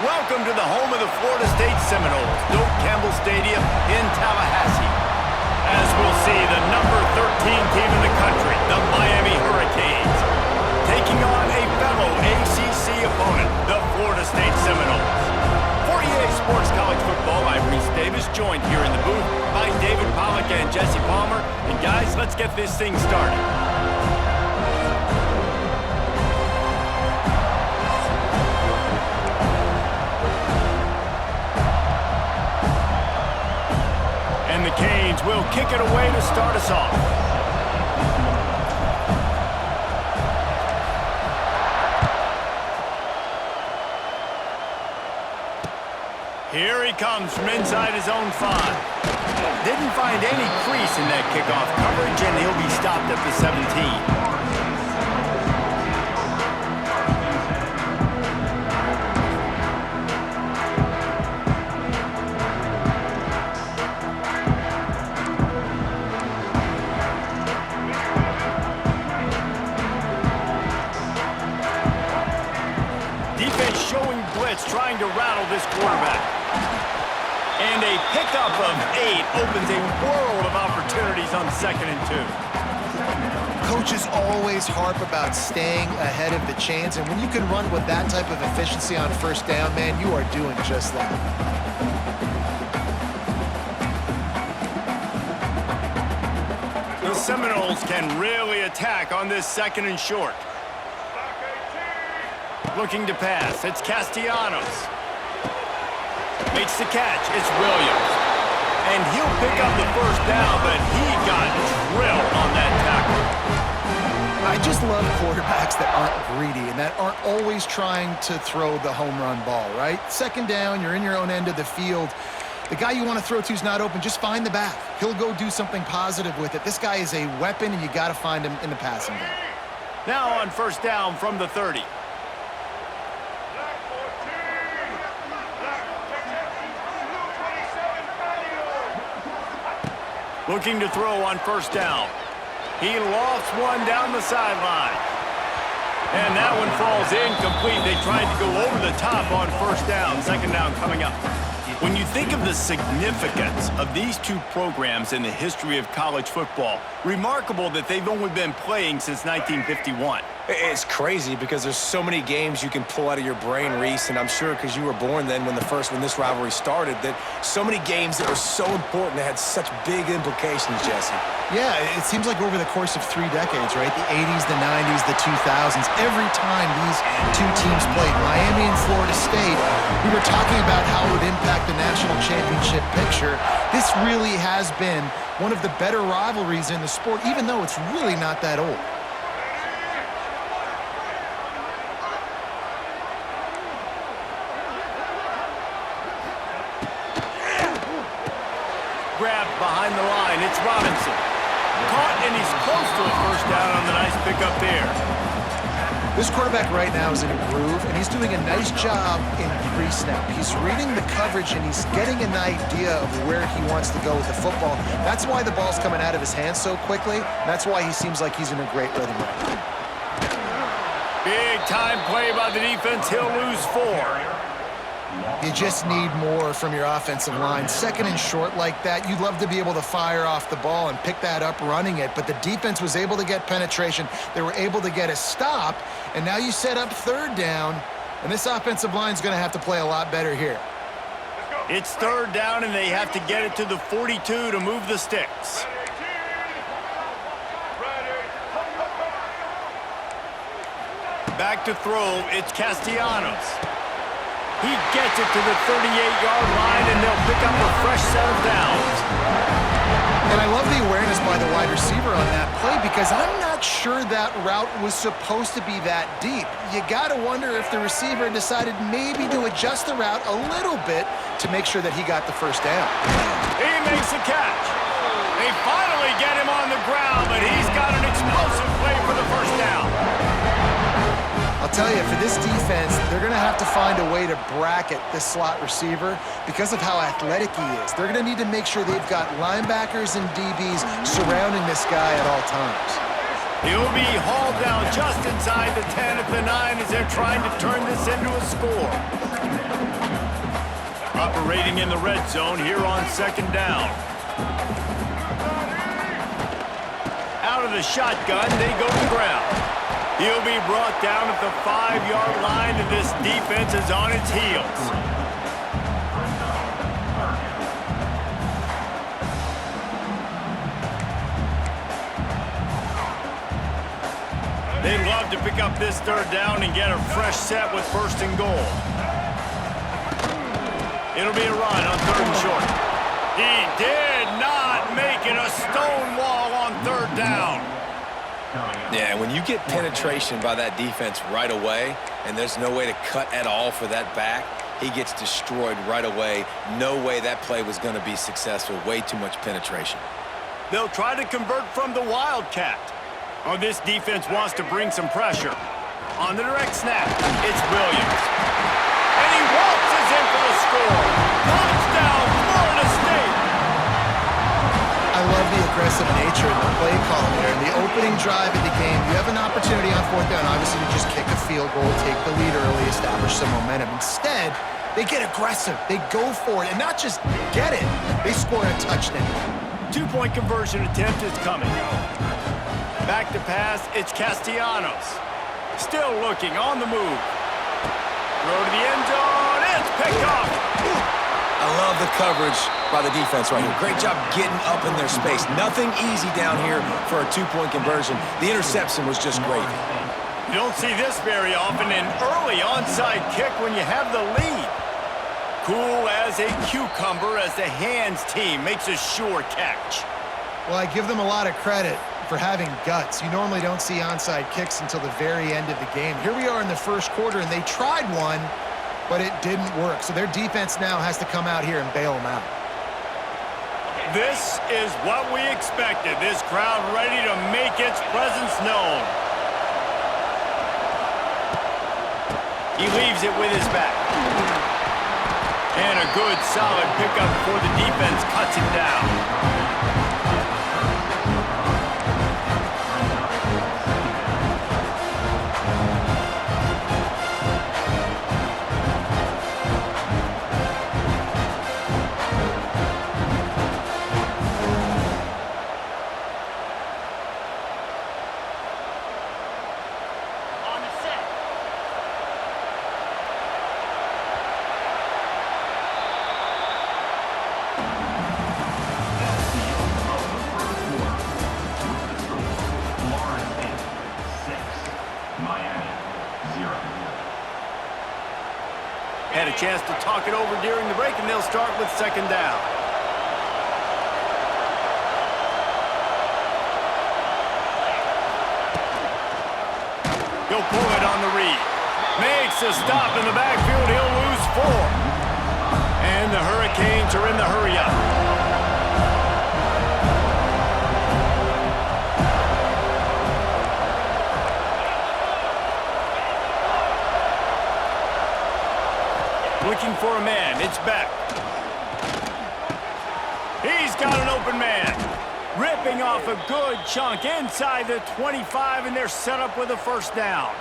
Welcome to the home of the Florida State Seminoles, Doak Campbell Stadium in Tallahassee. As we'll see, the number 13 team in the country, the Miami Hurricanes, taking on a fellow ACC opponent, the Florida State Seminoles. For EA Sports College Football, I'm Reese Davis, joined here in the booth by David Pollack and Jesse Palmer. And guys, let's get this thing started. And the Canes will kick it away to start us off. Here he comes from inside his own 5. Didn't find any crease in that kickoff coverage, and he'll be stopped at the 17. Defense showing blitz, trying to rattle this quarterback. And a pickup of 8 opens a world of opportunities on 2nd and 2. Coaches always harp about staying ahead of the chains, and when you can run with that type of efficiency on 1st down, man, you are doing just that. The Seminoles can really attack on this 2nd and short. Looking to pass, it's Castellanos. Makes the catch, it's Williams. And he'll pick up the 1st down, but he got drilled on that tackle. I just love quarterbacks that aren't greedy and that aren't always trying to throw the home run ball, right? 2nd down, you're in your own end of the field. The guy you want to throw to is not open, just find the back. He'll go do something positive with it. This guy is a weapon, and you got to find him in the passing game. Now on 1st down from the 30. Looking to throw on 1st down. He lofts one down the sideline. And that one falls incomplete. They tried to go over the top on 1st down. 2nd down coming up. When you think of the significance of these two programs in the history of college football, remarkable that they've only been playing since 1951. It's crazy because there's so many games you can pull out of your brain, Reese, and I'm sure because you were born then when this rivalry started, that so many games that were so important that had such big implications, Jesse. Yeah, it seems like over the course of 3 decades, right? The 80s, the 90s, the 2000s, every time these two teams played, Miami and Florida State, we were talking about how it would impact the national championship picture. This really has been one of the better rivalries in the sport, even though it's really not that old. Grabbed behind the line, it's Robinson. Caught, and he's close to a 1st down on the nice pickup there. This quarterback right now is in a groove, and he's doing a nice job in pre-snap. He's reading the coverage, and he's getting an idea of where he wants to go with the football. That's why the ball's coming out of his hands so quickly. That's why he seems like he's in a great rhythm right now. Big time play by the defense. He'll lose 4. You just need more from your offensive line. 2nd and short like that, you'd love to be able to fire off the ball and pick that up running it, but the defense was able to get penetration. They were able to get a stop, and now you set up 3rd down, and this offensive line is going to have to play a lot better here. It's 3rd down, and they have to get it to the 42 to move the sticks. Back to throw, it's Castellanos. He gets it to the 38-yard line, and they'll pick up a fresh set of downs. And I love the awareness by the wide receiver on that play because I'm not sure that route was supposed to be that deep. You got to wonder if the receiver decided maybe to adjust the route a little bit to make sure that he got the 1st down. He makes a catch. They finally get him on the ground, but he's got an explosive play for the 1st down. I'll tell you, for this defense, they're going to have to find a way to bracket this slot receiver because of how athletic he is. They're going to need to make sure they've got linebackers and DBs surrounding this guy at all times. He'll be hauled down just inside the 10 at the 9 as they're trying to turn this into a score. Operating in the red zone here on second down. Out of the shotgun, they go to the ground. He'll be brought down at the 5-yard line, and this defense is on its heels. They'd love to pick up this third down and get a fresh set with first and goal. It'll be a run on third and short. He did not make it a stone wall on third down. Yeah, when you get penetration by that defense right away, and there's no way to cut at all for that back, he gets destroyed right away. No way that play was going to be successful. Way too much penetration. They'll try to convert from the Wildcat. Oh, this defense wants to bring some pressure. On the direct snap, it's Williams. And he waltzes in for the score. Touchdown, Florida State! I love the aggressive nature in the play call there. In the opening drive of the game, you have an opportunity on fourth down, obviously, to just kick a field goal, take the lead early, establish some momentum. Instead, they get aggressive. They go for it, and not just get it, they score a touchdown. 2-point conversion attempt is coming. Back to pass, it's Castellanos. Still looking, on the move. Throw to the end zone, it's picked off. I love the coverage by the defense right here. Great job getting up in their space. Nothing easy down here for a 2-point conversion. The interception was just great. You don't see this very often, an early onside kick when you have the lead. Cool as a cucumber as the hands team makes a sure catch. Well, I give them a lot of credit for having guts. You normally don't see onside kicks until the very end of the game. Here we are in the first quarter, and they tried one, but it didn't work. So their defense now has to come out here and bail them out. This is what we expected. This crowd ready to make its presence known. He leaves it with his back. And a good, solid pickup before the defense cuts him down. Had a chance to talk it over during the break, and they'll start with second down. He'll pull it on the read. Makes a stop in the backfield. He'll lose 4. And the Hurricanes are in the hurry-up. Looking for a man. It's Beck. He's got an open man. Ripping off a good chunk inside the 25, and they're set up with a first down.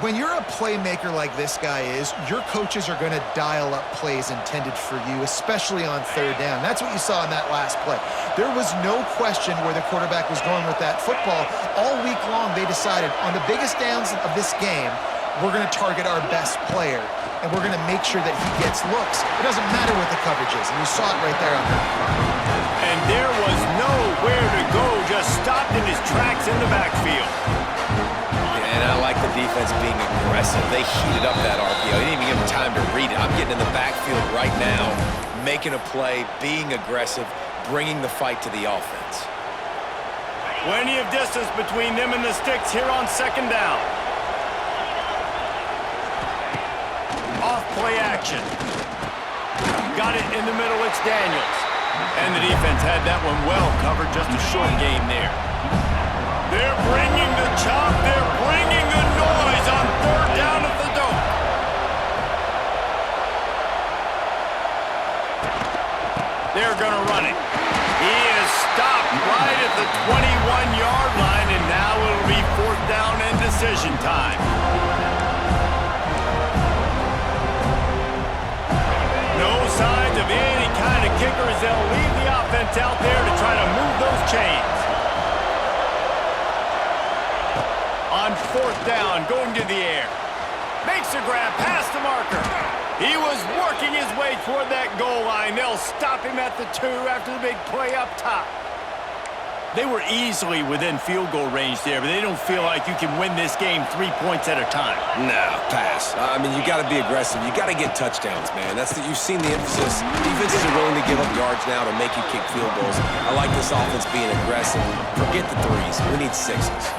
When you're a playmaker like this guy is, your coaches are going to dial up plays intended for you, especially on third down. That's what you saw in that last play. There was no question where the quarterback was going with that football. All week long, they decided on the biggest downs of this game, we're going to target our best player, and we're going to make sure that he gets looks. It doesn't matter what the coverage is, and you saw it right there on that. And there was nowhere to go, just stopped in his tracks in the backfield. And I like the defense being aggressive. They heated up that RPO. They didn't even give him time to read it. I'm getting in the backfield right now, making a play, being aggressive, bringing the fight to the offense. Plenty of distance between them and the sticks here on second down. Off play action. Got it in the middle, it's Daniels. And the defense had that one well covered, just a short game there. They're bringing the chop, they're bringing the noise on third down at the Dome. They're gonna run it. He is stopped right at the 21-yard line, and now it'll be fourth down and decision time. kicker is they'll leave the offense out there to try to move those chains. On fourth down, going to the air. Makes a grab past the marker. He was working his way toward that goal line. They'll stop him at the 2 after the big play up top. They were easily within field goal range there, but they don't feel like you can win this game 3 points at a time. No, pass. I mean, you got to be aggressive. You got to get touchdowns, man. You've seen the emphasis. Defenses are willing to give up yards now to make you kick field goals. I like this offense being aggressive. Forget the 3s. We need 6s.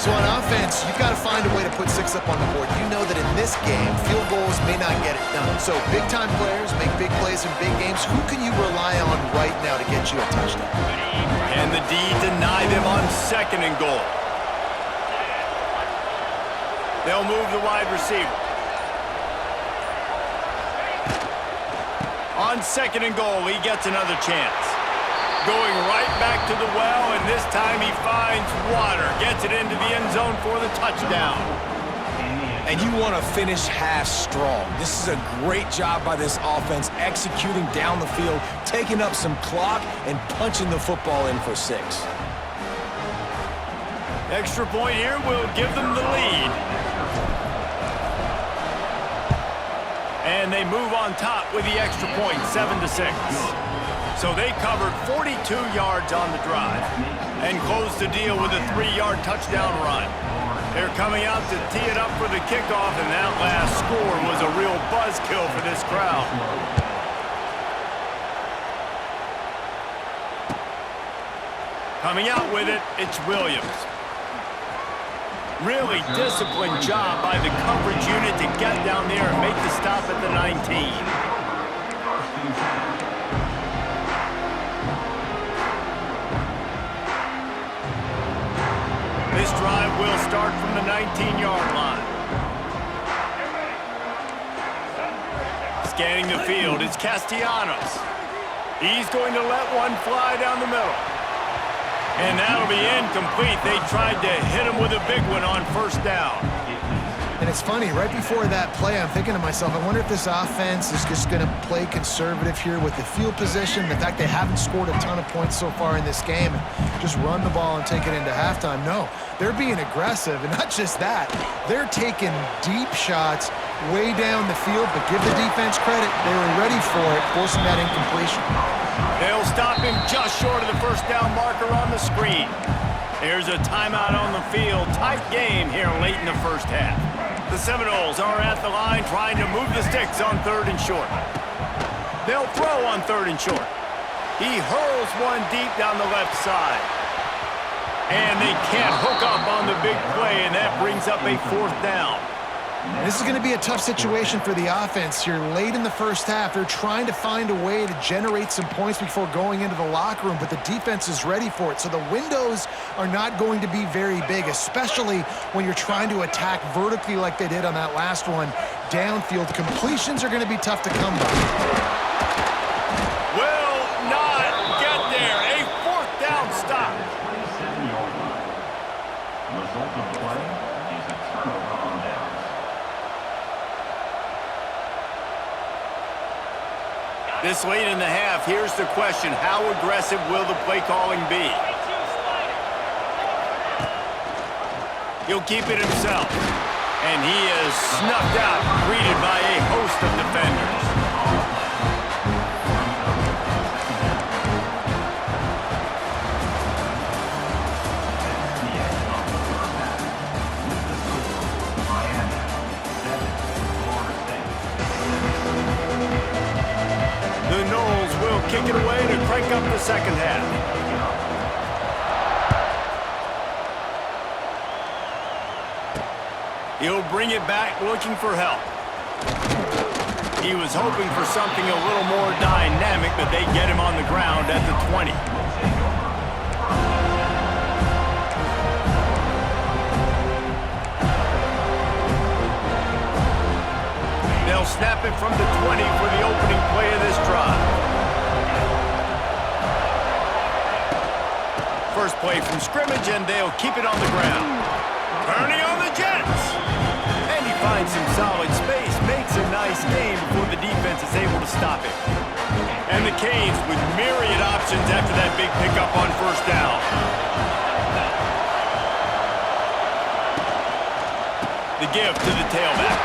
So on offense, you've got to find a way to put 6 up on the board. You know that in this game, field goals may not get it done. So big-time players make big plays in big games. Who can you rely on right now to get you a touchdown? And the D deny them on 2nd and goal. They'll move the wide receiver. On 2nd and goal, he gets another chance. Going right back to the well, and this time he finds water. Gets it into the end zone for the touchdown. And you want to finish half strong. This is a great job by this offense, executing down the field, taking up some clock, and punching the football in for 6. Extra point here will give them the lead. And they move on top with the extra point, 7-6. So they covered 42 yards on the drive and closed the deal with a 3-yard touchdown run. They're coming out to tee it up for the kickoff, and that last score was a real buzzkill for this crowd. Coming out with it, it's Williams. Really disciplined job by the coverage unit to get down there and make the stop at the 19. This drive will start from the 19-yard line. Scanning the field, it's Castellanos. He's going to let one fly down the middle. And that'll be incomplete. They tried to hit him with a big one on 1st down. And it's funny, right before that play, I'm thinking to myself, I wonder if this offense is just going to play conservative here with the field position, the fact they haven't scored a ton of points so far in this game, and just run the ball and take it into halftime. No, they're being aggressive, and not just that, they're taking deep shots way down the field, but give the defense credit, they were ready for it, forcing that incompletion. They'll stop him just short of the 1st down marker on the screen. There's a timeout on the field. Tight game here late in the 1st half. The Seminoles are at the line trying to move the sticks on 3rd and short. They'll throw on 3rd and short. He hurls one deep down the left side. And they can't hook up on the big play, and that brings up a 4th down. This is going to be a tough situation for the offense here. Late in the 1st half, they're trying to find a way to generate some points before going into the locker room, but the defense is ready for it. So the windows are not going to be very big, especially when you're trying to attack vertically like they did on that last one. Downfield completions are going to be tough to come by. Will not get there. A 4th down stop. Result of the play is a turnover on downs. This late in the half, here's the question. How aggressive will the play calling be? He'll keep it himself. And he is snuffed out, greeted by a host of defenders. The Noles will kick it away to crank up the 2nd half. He'll bring it back looking for help. He was hoping for something a little more dynamic, but they get him on the ground at the 20. They'll snap it from the 20 for the opening play of this drive. First play from scrimmage, and they'll keep it on the ground. Turning on the Jets. And he finds some solid space, makes a nice game before the defense is able to stop it. And the Hurricanes with myriad options after that big pickup on first down. The give to the tailback.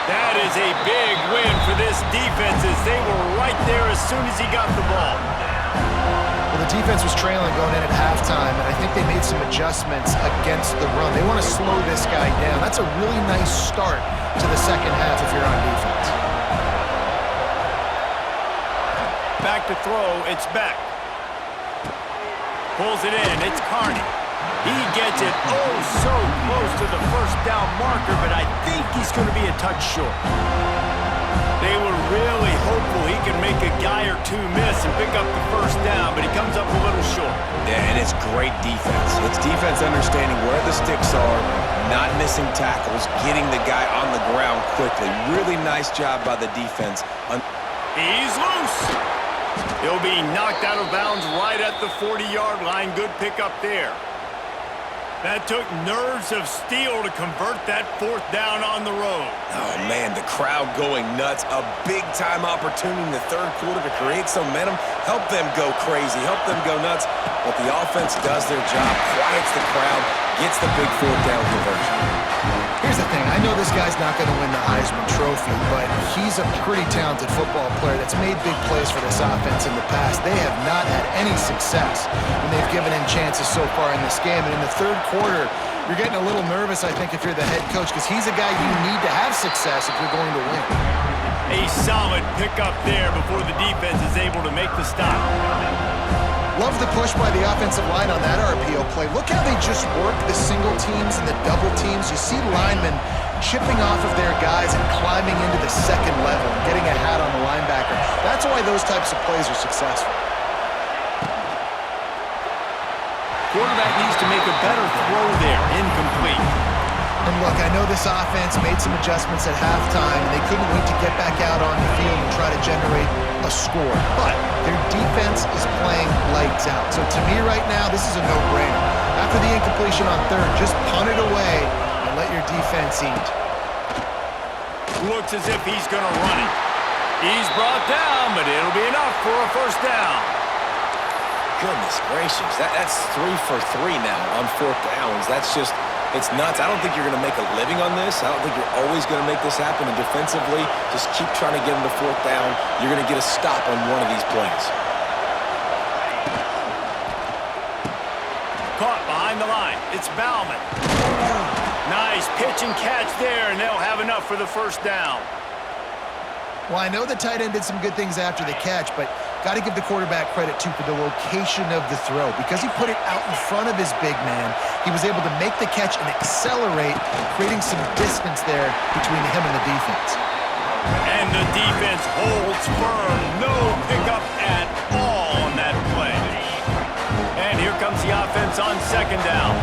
That is a big win for this defense as they were right there as soon as he got the ball. Well, the defense was trailing going in at halftime, and I think they made some adjustments against the run. They want to slow this guy down. That's a really nice start to the second half if you're on defense. Back to throw, it's Beck. Pulls it in, it's Carney. He gets it oh so close to the first down marker, but I think he's going to be a touch short. They were really hopeful he could make a guy or two miss and pick up the first down, but he comes up a little short. Yeah, and it's great defense. It's defense understanding where the sticks are, not missing tackles, getting the guy on the ground quickly. Really nice job by the defense. He's loose. He'll be knocked out of bounds right at the 40-yard line. Good pickup there. That took nerves of steel to convert that fourth down on the road. Oh, man, the crowd going nuts. A big-time opportunity in the third quarter to create some momentum. Help them go crazy. Help them go nuts. But the offense does their job, quiets the crowd, gets the big fourth down conversion. Here's the thing. I know this guy's not going to win the Heisman Trophy, but he's a pretty talented football player that's made big plays for this offense in the past. They have not had any success when they've given him chances so far in this game. And in the third quarter, you're getting a little nervous, I think, if you're the head coach, because he's a guy you need to have success if you're going to win. A solid pickup there before the defense is able to make the stop. Love the push by the offensive line on that RPO play. Look how they just work the single teams and the double teams. You see linemen chipping off of their guys and climbing into the second level and getting a hat on the linebacker. That's why those types of plays are successful. Quarterback needs to make a better throw there. Incomplete. And look, I know this offense made some adjustments at halftime, and they couldn't wait to get back out on the field and try to generate a score. But their defense is playing lights out. So to me right now, this is a no-brainer. After the incompletion on third, just punt it away and let your defense eat. Looks as if he's going to run it. He's brought down, but it'll be enough for a first down. Goodness gracious, that's 3 for 3 now on fourth downs. That's just, it's nuts. I don't think you're going to make a living on this. I don't think you're always going to make this happen. And defensively, just keep trying to get them to fourth down. You're going to get a stop on one of these plays. Caught behind the line. It's Bauman. Nice pitch and catch there, and they'll have enough for the first down. Well, I know the tight end did some good things after the catch, but got to give the quarterback credit, too, for the location of the throw. Because he put it out in front of his big man, he was able to make the catch and accelerate, creating some distance there between him and the defense. And the defense holds firm. No pickup at all on that play. And here comes the offense on second down.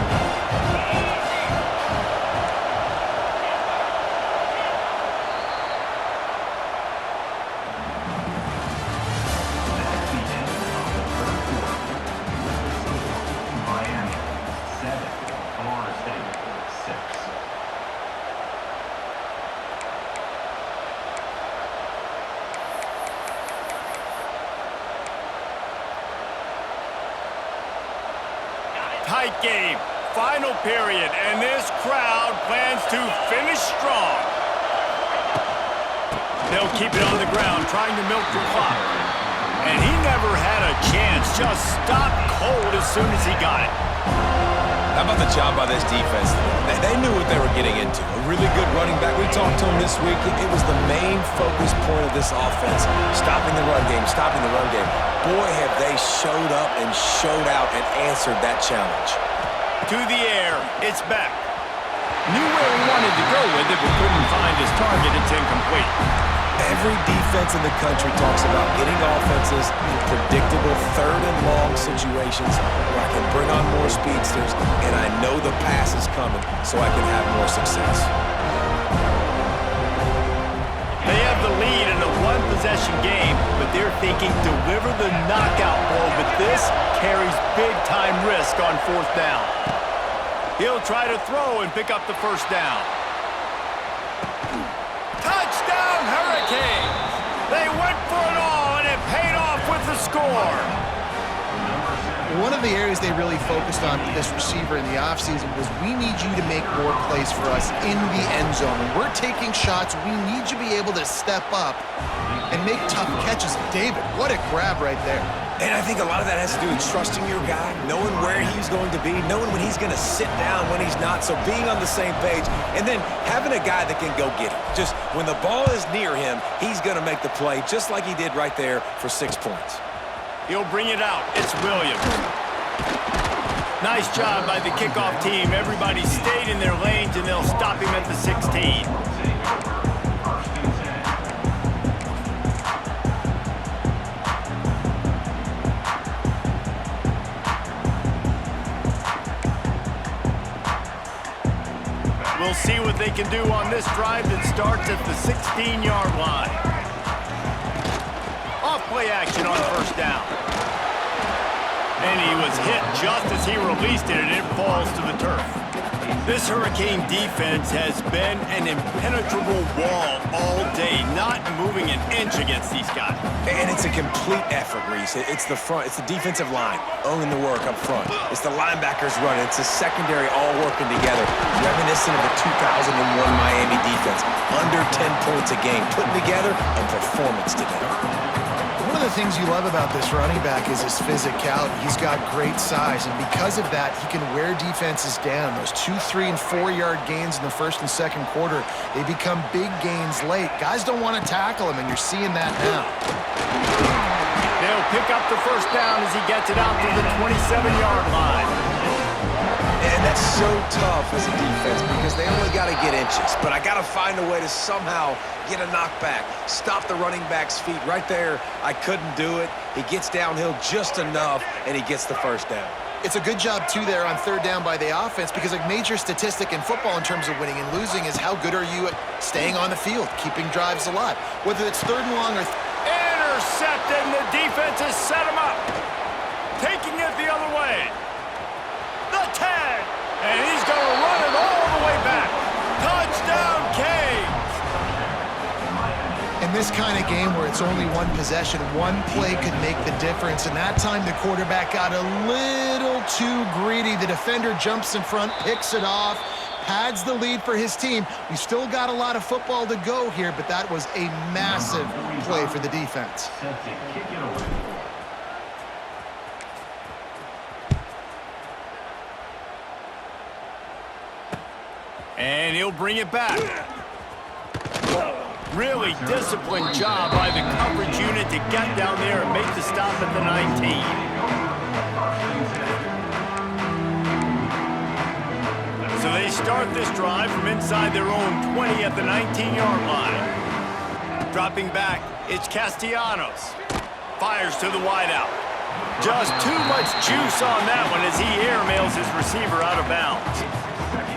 Tight game, final period, and this crowd plans to finish strong. They'll keep it on the ground, trying to milk the clock. And he never had a chance, just stopped cold as soon as he got it. How about the job by this defense? They knew what they were getting into. A really good running back. We talked to him this week. It was the main focus point of this offense. Stopping the run game, stopping the run game. Boy, have they showed up and showed out and answered that challenge. To the air, it's back. Knew where he wanted to go with it, but couldn't find his target. It's incomplete. Every defense in the country talks about getting offenses in predictable third and long situations where I can bring on more speedsters and I know the pass is coming so I can have more success. They have the lead in a one-possession game, but they're thinking deliver the knockout blow, but this carries big-time risk on fourth down. He'll try to throw and pick up the first down. Touchdown, Hurricanes! They went for it all, and it paid off with score. One of the areas they really focused on with this receiver in the offseason was we need you to make more plays for us in the end zone. When we're taking shots, we need you to be able to step up and make tough catches. David, what a grab right there. And I think a lot of that has to do with trusting your guy, knowing where he's going to be, knowing when he's going to sit down, when he's not, so being on the same page, and then having a guy that can go get it. Just when the ball is near him, he's going to make the play, just like he did right there for 6 points. He'll bring it out. It's Williams. Nice job by the kickoff team. Everybody stayed in their lanes, and they'll stop him at the 16. We'll see what they can do on this drive that starts at the 16-yard line. Off-play action on first down. And he was hit just as he released it, and it falls to the turf. This Hurricane defense has been an impenetrable wall all day, not moving an inch against these guys. And it's a complete effort, Reese. It's the front. It's the defensive line owning the work up front. It's the linebackers running. It's the secondary all working together, reminiscent of the 2001 Miami defense. Under 10 points a game, putting together a performance today. One of the things you love about this running back is his physicality. He's got great size, and because of that, he can wear defenses down. Those 2, 3, and 4-yard gains in the first and second quarter, they become big gains late. Guys don't want to tackle him, and you're seeing that now. They'll pick up the first down as he gets it out to the 27-yard line. And that's so tough as a defense because they only got to get inches. But I got to find a way to somehow get a knockback, stop the running back's feet right there. I couldn't do it. He gets downhill just enough, and he gets the first down. It's a good job, too, there on third down by the offense because a major statistic in football in terms of winning and losing is how good are you at staying on the field, keeping drives alive. Whether it's third and long or... Intercepted, and the defense has set him up. Taking it the other way. The 10, and he's going to run it all the way back. Touchdown, Canes. In this kind of game where it's only one possession, one play could make the difference, and that time the quarterback got a little too greedy. The defender jumps in front, picks it off, pads the lead for his team. We still got a lot of football to go here, but that was a massive play for the defense. Set to kick it away. And he'll bring it back. Really disciplined job by the coverage unit to get down there and make the stop at the 19. So they start this drive from inside their own 20 at the 19-yard line. Dropping back, it's Castellanos. Fires to the wideout. Just too much juice on that one as he airmails his receiver out of bounds.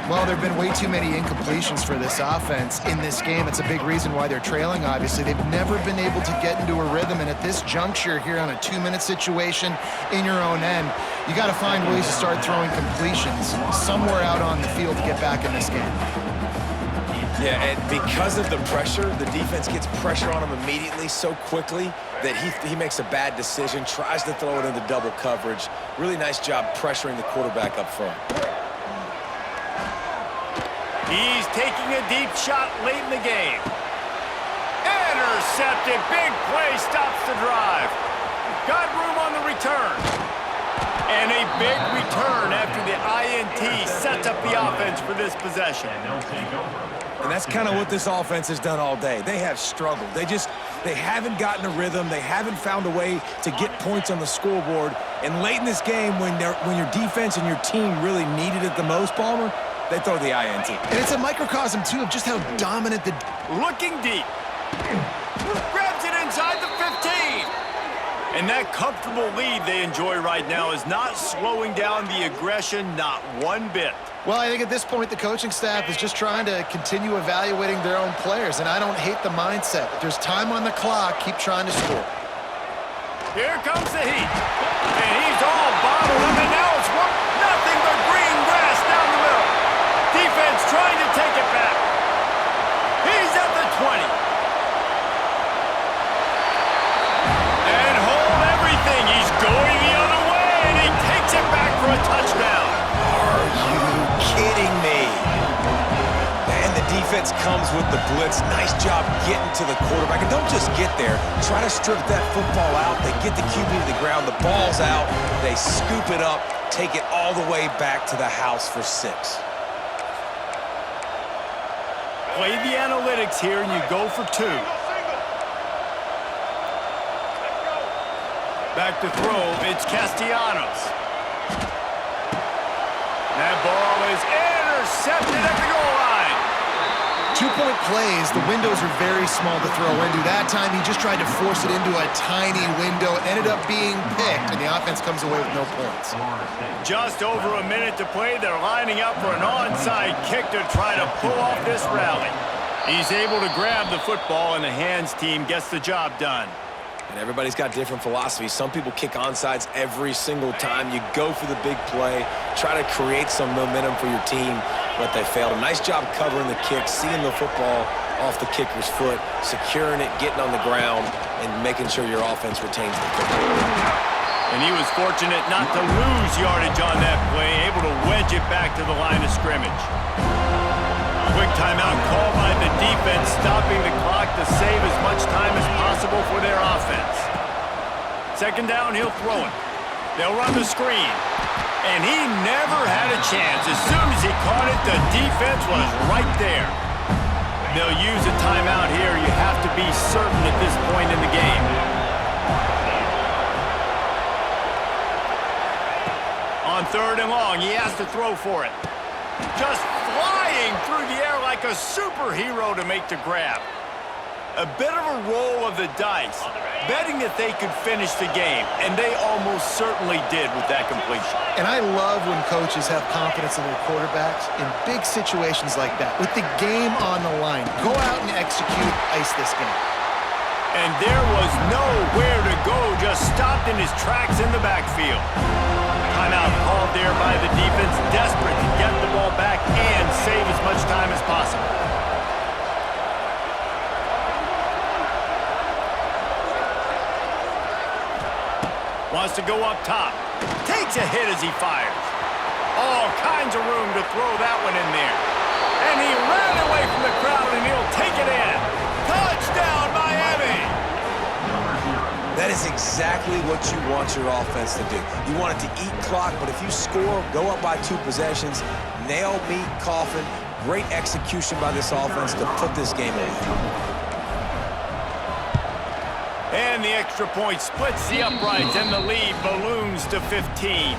Well, there have been way too many incompletions for this offense in this game. It's a big reason why they're trailing, obviously. They've never been able to get into a rhythm, and at this juncture here on a 2-minute situation in your own end, you got to find ways to start throwing completions somewhere out on the field to get back in this game. Yeah, and because of the pressure, the defense gets pressure on him immediately so quickly that he makes a bad decision, tries to throw it into double coverage. Really nice job pressuring the quarterback up front. He's taking a deep shot late in the game. Intercepted. Big play stops the drive. Got room on the return. And a big return after the INT sets up the offense for this possession. And that's kind of what this offense has done all day. They have struggled. They haven't gotten a rhythm. They haven't found a way to get points on the scoreboard. And late in this game, when your defense and your team really needed it the most, Palmer, they throw the INT. And it's a microcosm, too, of just how dominant the... Looking deep. Grabs it inside the 15. And that comfortable lead they enjoy right now is not slowing down the aggression, not one bit. Well, I think at this point, the coaching staff is just trying to continue evaluating their own players, and I don't hate the mindset. If there's time on the clock, keep trying to score. Here comes the heat. And he's all bottled up, and now it's nothing but green grass down the middle. Defense trying to take it back. He's at the 20. And hold everything. defense comes with the blitz. Nice job getting to the quarterback. And don't just get there. Try to strip that football out. They get the QB to the ground. The ball's out. They scoop it up, take it all the way back to the house for 6. Play the analytics here, and you go for 2. Back to throw, it's Castellanos. That ball is intercepted at the goal line. 2-point plays, the windows are very small to throw into. That time, he just tried to force it into a tiny window. It ended up being picked, and the offense comes away with no points. Just over a minute to play. They're lining up for an onside kick to try to pull off this rally. He's able to grab the football, and the hands team gets the job done. And everybody's got different philosophies. Some people kick onside every single time. You go for the big play, try to create some momentum for your team, but they failed. A nice job covering the kick, seeing the football off the kicker's foot, securing it, getting on the ground, and making sure your offense retains the football. And he was fortunate not to lose yardage on that play, able to wedge it back to the line of scrimmage. Quick timeout called by the defense, stopping the clock to save as much time as possible for their offense. Second down, he'll throw it. They'll run the screen. And he never had a chance. As soon as he caught it, the defense was right there. They'll use a timeout here. You have to be certain at this point in the game. On 3rd and long, he has to throw for it. Just flying through the air like a superhero to make the grab. A bit of a roll of the dice, betting that they could finish the game, and they almost certainly did with that completion. And I love when coaches have confidence in their quarterbacks in big situations like that. With the game on the line, go out and execute, ice this game. And there was nowhere to go, just stopped in his tracks in the backfield. Timeout called there by the defense, desperate to get the ball back and save as much time as possible. Wants to go up top. Takes a hit as he fires. All kinds of room to throw that one in there. And he ran away from the crowd, and he'll take it in. Touchdown, Miami! That is exactly what you want your offense to do. You want it to eat clock, but if you score, go up by 2 possessions, nail, meet, coffin. Great execution by this offense to put this game away. And the extra point splits the uprights, and the lead balloons to 15.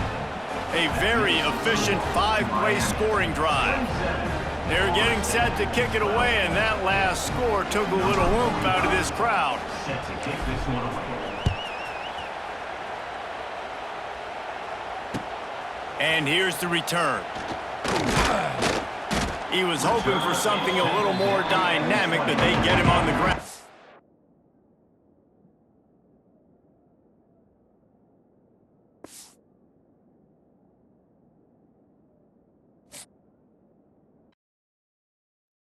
A very efficient 5-play scoring drive. They're getting set to kick it away, and that last score took a little oomph out of this crowd. Set to kick this one away. And here's the return. He was hoping for something a little more dynamic, but they get him on the ground.